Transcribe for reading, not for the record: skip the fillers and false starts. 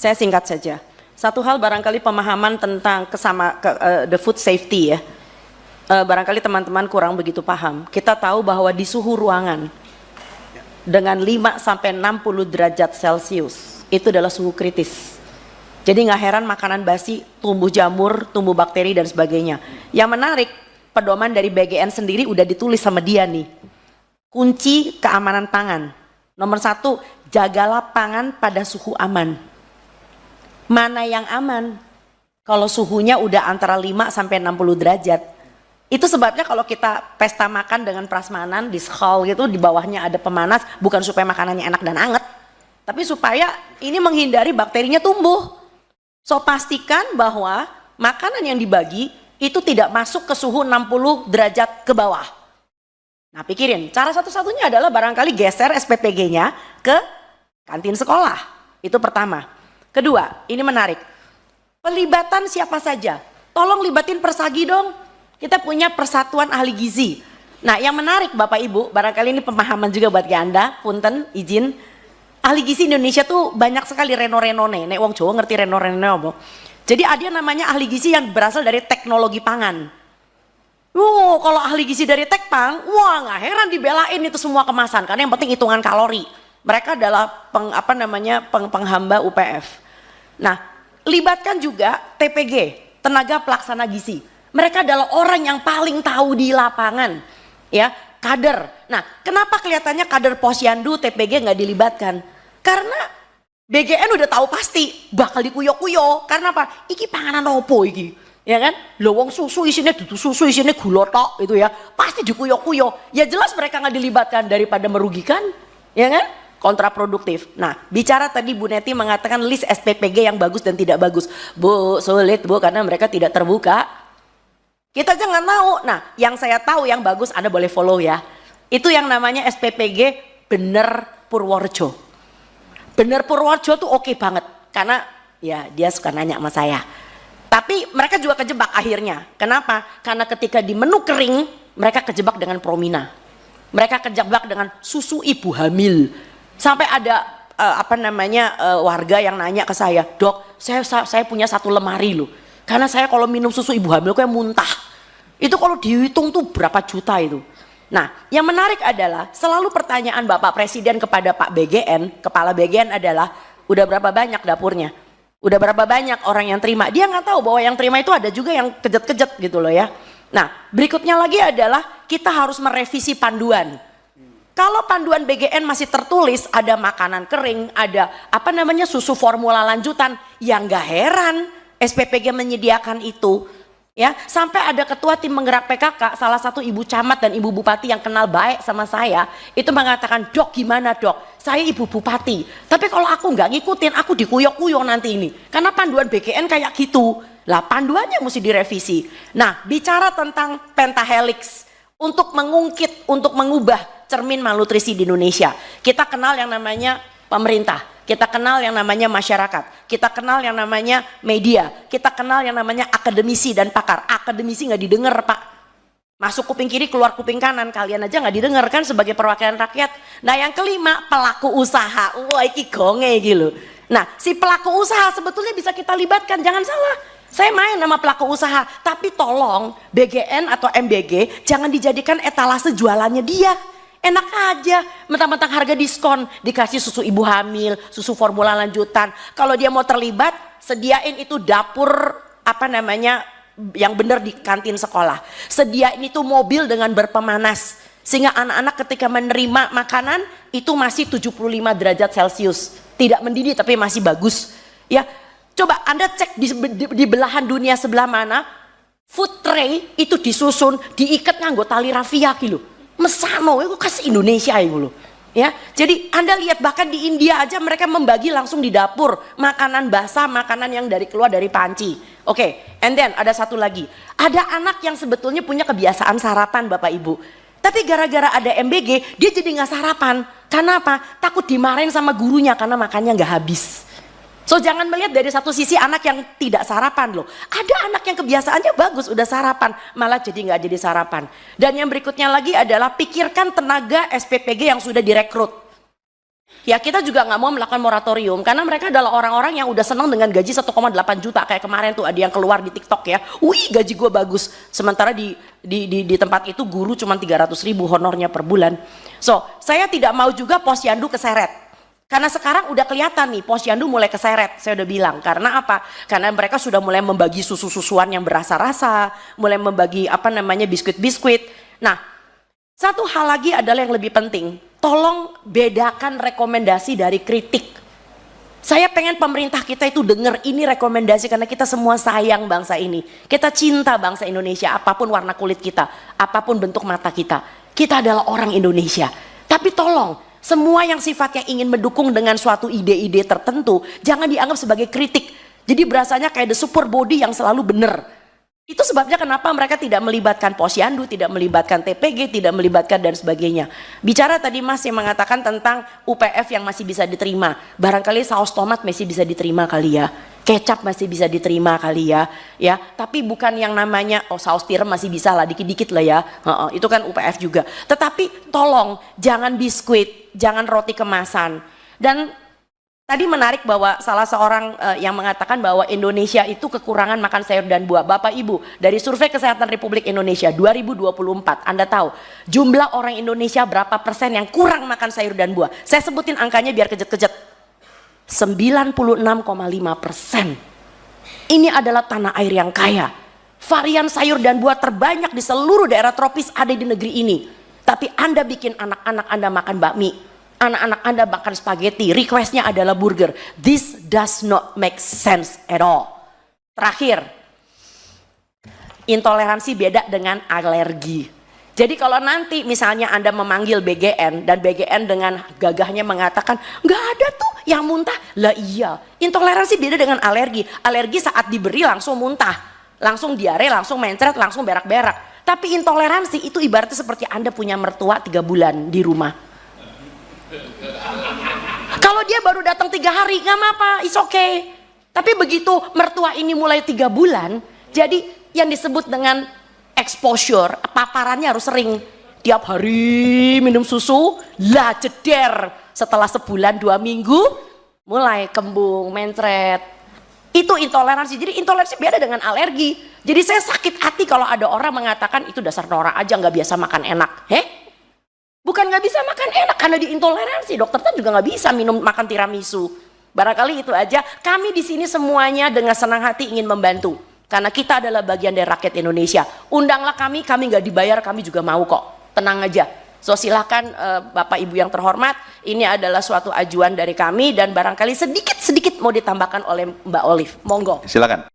Saya singkat saja. Satu hal barangkali pemahaman tentang the food safety ya. Barangkali teman-teman kurang begitu paham. Kita tahu bahwa di suhu ruangan dengan 5 sampai 60 derajat Celcius itu adalah suhu kritis. Jadi nggak heran makanan basi, tumbuh jamur, tumbuh bakteri dan sebagainya. Yang menarik, pedoman dari BGN sendiri udah ditulis sama dia nih. Kunci keamanan pangan. Nomor 1, jagalah pangan pada suhu aman. Mana yang aman? Kalau suhunya udah antara 5 sampai 60 derajat. Itu sebabnya kalau kita pesta makan dengan prasmanan di hall gitu, di bawahnya ada pemanas, bukan supaya makanannya enak dan anget, tapi supaya ini menghindari bakterinya tumbuh. So pastikan bahwa makanan yang dibagi itu tidak masuk ke suhu 60 derajat ke bawah. Nah pikirin, cara satu-satunya adalah barangkali geser SPPG-nya ke kantin sekolah. Itu pertama. Kedua, ini menarik. Pelibatan siapa saja? Tolong libatin Persagi dong. Kita punya Persatuan Ahli Gizi. Nah yang menarik Bapak Ibu, barangkali ini pemahaman juga buat Anda, punten, izin. Ahli gizi Indonesia tuh banyak sekali reno-renone, nek wong Jawa ngerti reno-renone apa. Jadi ada namanya ahli gizi yang berasal dari teknologi pangan. Kalau ahli gizi dari Tekpang, wah nggak heran dibelain itu semua kemasan, karena yang penting hitungan kalori. Mereka adalah penghamba UPF. Nah, libatkan juga TPG, tenaga pelaksana gizi. Mereka adalah orang yang paling tahu di lapangan, ya. Kader. Nah, kenapa kelihatannya kader Posyandu TPG nggak dilibatkan? Karena BGN udah tahu pasti bakal dikuyo-kuyo. Karena apa? Iki panganan opo iki, ya kan? Lowong susu isinya dudu susu isinya gula tok itu ya. Pasti dikuyo-kuyo. Ya jelas mereka nggak dilibatkan daripada merugikan, ya kan? Kontraproduktif. Nah, bicara tadi Bu Neti mengatakan list SPPG yang bagus dan tidak bagus. Bu, sulit Bu karena mereka tidak terbuka. Kita jangan tahu. Nah, yang saya tahu yang bagus Anda boleh follow ya. Itu yang namanya SPPG Bener Purworejo. Bener Purworejo tuh oke banget karena ya dia suka nanya sama saya. Tapi mereka juga kejebak akhirnya. Kenapa? Karena ketika di menu kering mereka kejebak dengan Promina. Mereka kejebak dengan susu ibu hamil. Sampai ada warga yang nanya ke saya, "Dok, saya punya satu lemari loh. Karena saya kalau minum susu ibu hamil kayak muntah." Itu kalau dihitung tuh berapa juta itu. Nah yang menarik adalah selalu pertanyaan Bapak Presiden kepada Pak BGN, Kepala BGN adalah udah berapa banyak dapurnya? Udah berapa banyak orang yang terima? Dia nggak tahu bahwa yang terima itu ada juga yang kejet-kejet gitu loh ya. Nah berikutnya lagi adalah kita harus merevisi panduan. Kalau panduan BGN masih tertulis ada makanan kering, ada susu formula lanjutan, yang nggak heran SPPG menyediakan itu, ya. Sampai ada ketua tim menggerak PKK, salah satu ibu camat dan ibu bupati yang kenal baik sama saya, itu mengatakan, "Dok gimana dok? Saya ibu bupati, tapi kalau aku nggak ngikutin, aku dikuyok-kuyok nanti ini." Karena panduan BGN kayak gitu, lah panduannya mesti direvisi. Nah, bicara tentang pentahelix, untuk mengungkit, untuk mengubah cermin malnutrisi di Indonesia, kita kenal yang namanya pemerintah. Kita kenal yang namanya masyarakat, kita kenal yang namanya media, kita kenal yang namanya akademisi dan pakar. Akademisi nggak didengar Pak, masuk kuping kiri keluar kuping kanan, kalian aja nggak didengar kan sebagai perwakilan rakyat. Nah yang kelima pelaku usaha, wah iki gonge gitu. Nah si pelaku usaha sebetulnya bisa kita libatkan, jangan salah. Saya main sama pelaku usaha, tapi tolong BGN atau MBG jangan dijadikan etalase jualannya dia. Enak aja, mentang-mentang harga diskon, dikasih susu ibu hamil, susu formula lanjutan. Kalau dia mau terlibat, sediain itu dapur yang benar di kantin sekolah. Sediain itu mobil dengan berpemanas, sehingga anak-anak ketika menerima makanan itu masih 75 derajat Celcius, tidak mendidih tapi masih bagus. Ya, coba Anda cek di belahan dunia sebelah mana, food tray itu disusun, diikat nganggo tali rafia gitu. Mesano itu khas Indonesia itu loh. Ya, jadi Anda lihat bahkan di India aja mereka membagi langsung di dapur makanan basah, makanan yang keluar dari panci. Oke, and then ada satu lagi. Ada anak yang sebetulnya punya kebiasaan sarapan Bapak Ibu. Tapi gara-gara ada MBG dia jadi nggak sarapan. Karena apa? Takut dimarahin sama gurunya karena makannya nggak habis. So jangan melihat dari satu sisi anak yang tidak sarapan loh. Ada anak yang kebiasaannya bagus udah sarapan, malah jadi nggak jadi sarapan. Dan yang berikutnya lagi adalah pikirkan tenaga SPPG yang sudah direkrut. Ya kita juga nggak mau melakukan moratorium karena mereka adalah orang-orang yang udah senang dengan gaji 1,8 juta kayak kemarin tuh ada yang keluar di TikTok ya, wih gaji gue bagus, sementara di tempat itu guru cuma 300.000 honornya per bulan. So saya tidak mau juga posyandu keseret karena sekarang udah kelihatan nih posyandu mulai keseret, saya udah bilang karena apa? Karena mereka sudah mulai membagi susu-susuan yang berasa-rasa, mulai membagi apa namanya biskuit-biskuit. Nah satu hal lagi adalah yang lebih penting, tolong bedakan rekomendasi dari kritik. Saya pengen pemerintah kita itu dengar ini rekomendasi karena kita semua sayang bangsa ini. Kita cinta bangsa Indonesia, apapun warna kulit kita, apapun bentuk mata kita. Kita adalah orang Indonesia. Tapi tolong, semua yang sifatnya ingin mendukung dengan suatu ide-ide tertentu, jangan dianggap sebagai kritik. Jadi berasanya kayak the super body yang selalu benar. Itu sebabnya kenapa mereka tidak melibatkan posyandu, tidak melibatkan TPG, tidak melibatkan dan sebagainya. Bicara tadi Mas yang mengatakan tentang UPF yang masih bisa diterima. Barangkali saus tomat masih bisa diterima kali ya. Kecap masih bisa diterima kali ya. Ya, tapi bukan yang namanya saus tiram masih bisa lah dikit-dikit lah ya. Itu kan UPF juga. Tetapi tolong jangan biskuit, jangan roti kemasan. Dan tadi menarik bahwa salah seorang yang mengatakan bahwa Indonesia itu kekurangan makan sayur dan buah. Bapak Ibu, dari Survei Kesehatan Republik Indonesia 2024, Anda tahu jumlah orang Indonesia berapa persen yang kurang makan sayur dan buah? Saya sebutin angkanya biar kejet-kejet. 96,5%. Ini adalah tanah air yang kaya. Varian sayur dan buah terbanyak di seluruh daerah tropis ada di negeri ini. Tapi Anda bikin anak-anak Anda makan bakmi, anak-anak Anda makan spaghetti, requestnya adalah burger. This does not make sense at all. Terakhir, intoleransi beda dengan alergi. Jadi kalau nanti misalnya Anda memanggil BGN dan BGN dengan gagahnya mengatakan nggak ada tuh yang muntah, lah iya. Intoleransi beda dengan alergi. Alergi saat diberi langsung muntah, langsung diare, langsung mencret, langsung berak-berak. Tapi intoleransi itu ibaratnya seperti Anda punya mertua 3 bulan di rumah. Kalau dia baru datang 3 hari nggak apa-apa, it's okay. Tapi begitu mertua ini mulai 3 bulan, jadi yang disebut dengan exposure, paparannya harus sering. Tiap hari minum susu, lah jeder. Setelah sebulan 2 minggu, mulai kembung, mencret. Itu intoleransi. Jadi intoleransi beda dengan alergi. Jadi saya sakit hati kalau ada orang mengatakan itu dasar norak aja nggak biasa makan enak. Bukan nggak bisa makan enak karena diintoleransi. Dokter kan juga nggak bisa makan tiramisu. Barangkali itu aja. Kami di sini semuanya dengan senang hati ingin membantu. Karena kita adalah bagian dari rakyat Indonesia. Undanglah kami nggak dibayar, kami juga mau kok. Tenang aja. So silakan Bapak Ibu yang terhormat, ini adalah suatu ajuan dari kami dan barangkali sedikit-sedikit mau ditambahkan oleh Mbak Olive. Monggo. Silakan.